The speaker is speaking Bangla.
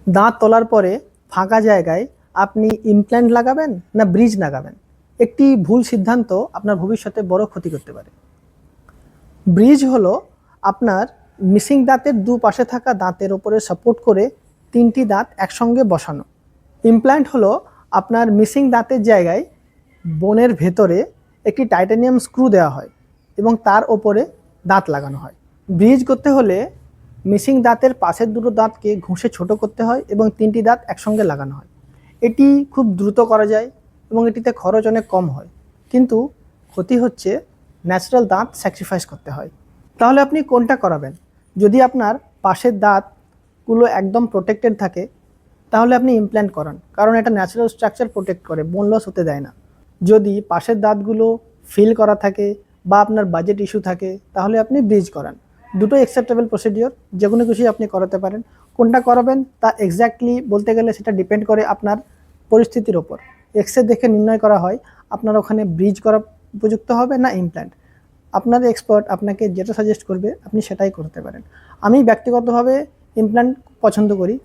দাঁত তোলার পরে ফাঁকা জায়গায় আপনি ইমপ্ল্যান্ট লাগাবেন না ব্রিজ লাগাবেন, একটি ভুল সিদ্ধান্ত আপনার ভবিষ্যতে বড় ক্ষতি করতে পারে। ব্রিজ হলো আপনার মিসিং দাঁতের দুপাশে থাকা দাঁতের ওপরে সাপোর্ট করে তিনটি দাঁত একসঙ্গে বসানো। ইমপ্ল্যান্ট হলো আপনার মিসিং দাঁতের জায়গায় বোনের ভেতরে একটি টাইটানিয়াম স্ক্রু দেওয়া হয় এবং তার ওপরে দাঁত লাগানো হয়। ব্রিজ করতে হলে মিসিং দাঁতের পাশের দুটো দাঁতকে ঘষে ছোট করতে হয় এবং তিনটি দাঁত একসঙ্গে লাগানো হয়। এটি খুব দ্রুত করা যায় এবং এটিতে খরচ অনেক কম হয়, কিন্তু ক্ষতি হচ্ছে ন্যাচারাল দাঁত স্যাক্রিফাইস করতে হয়। তাহলে আপনি কোনটা করাবেন? যদি আপনার পাশের দাঁতগুলো একদম প্রোটেক্টেড থাকে তাহলে আপনি ইমপ্ল্যান্ট করান, কারণ এটা ন্যাচারাল স্ট্রাকচার প্রোটেক্ট করে, বোন লস হতে দেয় না। যদি পাশের দাঁতগুলো ফিল করা থাকে বা আপনার বাজেট ইস্যু থাকে তাহলে আপনি ব্রিজ করান। দুটোই অ্যাকসেপ্টেবল প্রসিডিওর, যে কোনো কিছুই আপনি করাতে পারেন। কোনটা করাবেন তা এক্স্যাক্টলি বলতে গেলে সেটা ডিপেন্ড করে আপনার পরিস্থিতির ওপর। এক্সরে দেখে নির্ণয় করা হয় আপনার ওখানে ব্রিজ করা উপযুক্ত হবে না ইমপ্ল্যান্ট। আপনার এক্সপার্ট আপনাকে যেটা সাজেস্ট করবে আপনি সেটাই করতে পারেন। আমি ব্যক্তিগতভাবে ইমপ্ল্যান্ট পছন্দ করি।